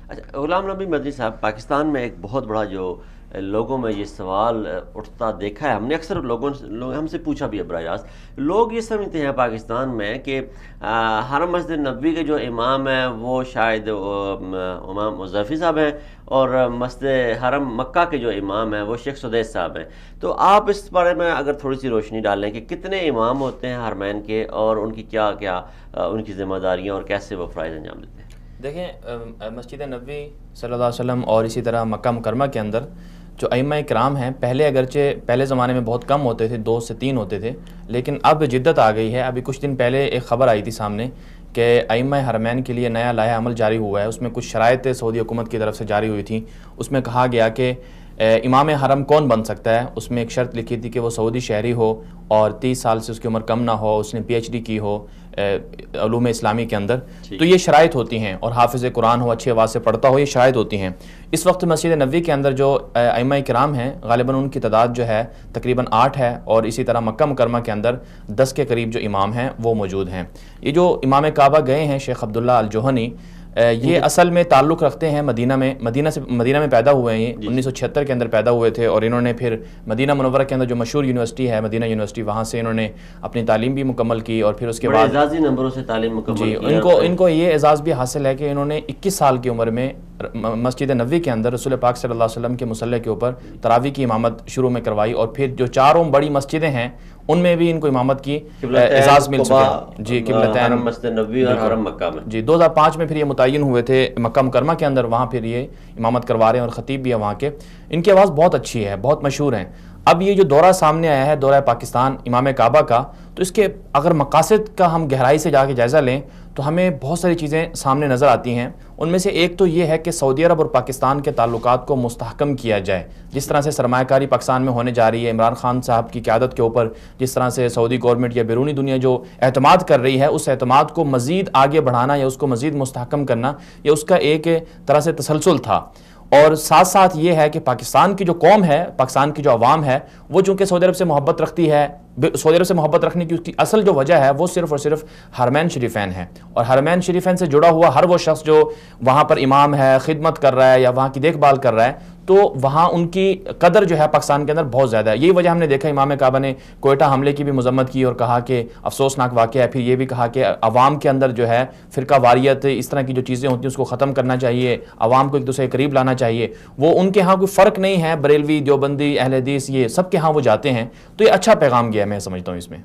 اچھا غلام نبی مدنی صاحب، پاکستان میں ایک بہت بڑا جو لوگوں میں یہ سوال اٹھتا دیکھا ہے ہم نے، اکثر لوگ ہم سے پوچھا بھی ہے براہ راست، لوگ یہ سمجھتے ہیں پاکستان میں کہ حرم مسجد نبوی کے جو امام ہیں وہ شاید امام مظفر صاحب ہیں، اور مسجد حرم مکہ کے جو امام ہیں وہ شیخ سدیس صاحب ہیں. تو آپ اس بارے میں اگر تھوڑی سی روشنی ڈالیں کہ کتنے امام ہوتے ہیں حرمین کے، اور ان کی کیا کیا ان کی ذمہ داریاں اور کیسے وہ فرائض انجام دیتے ہیں؟ دیکھیں، مسجد نبوی صلی اللہ علیہ وسلم اور اسی طرح مکہ مکرمہ کے اندر جو ائمہ کرام ہیں، پہلے زمانے میں بہت کم ہوتے تھے، 2 سے 3 ہوتے تھے، لیکن اب جدت آ گئی ہے. ابھی کچھ دن پہلے ایک خبر آئی تھی سامنے کہ ائمہ حرمین کے لیے نیا لائحہ عمل جاری ہوا ہے. اس میں کچھ شرائط سعودی حکومت کی طرف سے جاری ہوئی تھیں. اس میں کہا گیا کہ امام حرم کون بن سکتا ہے. اس میں ایک شرط لکھی تھی کہ وہ سعودی شہری ہو اور 30 سال سے اس کی عمر کم نہ ہو، اس نے PhD کی ہو علوم اسلامی کے اندر. تو یہ شرائط ہوتی ہیں، اور حافظ قرآن ہو، اچھے آواز سے پڑھتا ہو، یہ شرائط ہوتی ہیں. اس وقت مسجد نبوی کے اندر جو ائمہ کرام ہیں، غالباً ان کی تعداد جو ہے تقریباً 8 ہے، اور اسی طرح مکہ مکرمہ کے اندر 10 کے قریب جو امام ہیں وہ موجود ہیں. یہ جو امام کعبہ گئے ہیں شیخ عبداللہ الجوہنی، یہ اصل میں تعلق رکھتے ہیں مدینہ میں پیدا ہوئے ہیں. 1976 کے اندر پیدا ہوئے تھے، اور انہوں نے پھر مدینہ منورہ کے اندر جو مشہور یونیورسٹی ہے مدینہ یونیورسٹی، وہاں سے انہوں نے اپنی تعلیم بھی مکمل کی، اور پھر اس کے بعد اعزازی نمبروں سے تعلیم مکمل جی کی. ان کو یہ اعزاز بھی حاصل ہے کہ انہوں نے 21 سال کی عمر میں مسجد نبوی کے اندر رسول پاک صلی اللہ علیہ وسلم کے مصلی کے اوپر تراویح کی امامت شروع میں کروائی، اور پھر جو 4 بڑی مسجدیں ہیں ان میں بھی ان کو امامت کی اعزاز مل چکا. جی، قبلتین حرم مسجد نبوی اور حرم مکہ میں. جی 2005 میں پھر یہ متعین ہوئے تھے مکہ مکرمہ کے اندر، وہاں پھر یہ امامت کروا رہے ہیں، اور خطیب بھی ہے وہاں کے. ان کی آواز بہت اچھی ہے، بہت مشہور ہیں. اب یہ جو دورہ سامنے آیا ہے، دورہ پاکستان امام کعبہ کا، تو اس کے اگر مقاصد کا ہم گہرائی سے جا کے جائزہ لیں تو ہمیں بہت ساری چیزیں سامنے نظر آتی ہیں. ان میں سے ایک تو یہ ہے کہ سعودی عرب اور پاکستان کے تعلقات کو مستحکم کیا جائے. جس طرح سے سرمایہ کاری پاکستان میں ہونے جا رہی ہے، عمران خان صاحب کی قیادت کے اوپر جس طرح سے سعودی گورنمنٹ یا بیرونی دنیا جو اعتماد کر رہی ہے، اس اعتماد کو مزید آگے بڑھانا یا اس کو مزید مستحکم کرنا، یہ اس کا ایک طرح سے تسلسل تھا. اور ساتھ ساتھ یہ ہے کہ پاکستان کی جو قوم ہے، پاکستان کی جو عوام ہے، وہ چونکہ سعودی عرب سے محبت رکھتی ہے. سعودی عرب سے محبت رکھنے کی اس کی اصل جو وجہ ہے وہ صرف اور صرف حرمین شریفین ہے، اور حرمین شریفین سے جڑا ہوا ہر وہ شخص جو وہاں پر امام ہے، خدمت کر رہا ہے یا وہاں کی دیکھ بھال کر رہا ہے، تو وہاں ان کی قدر جو ہے پاکستان کے اندر بہت زیادہ ہے. یہی وجہ ہم نے دیکھا امام کعبہ نے کوئٹہ حملے کی بھی مذمت کی اور کہا کہ افسوسناک واقعہ ہے. پھر یہ بھی کہا کہ عوام کے اندر جو ہے فرقہ واریت، اس طرح کی جو چیزیں ہوتی ہیں اس کو ختم کرنا چاہیے، عوام کو ایک دوسرے کے قریب لانا چاہیے. وہ ان کے ہاں کوئی فرق نہیں ہے، بریلوی، دیوبندی، اہل حدیث، یہ سب کے ہاں وہ جاتے ہیں. تو یہ اچھا پیغام گیا میں سمجھتا ہوں اس میں.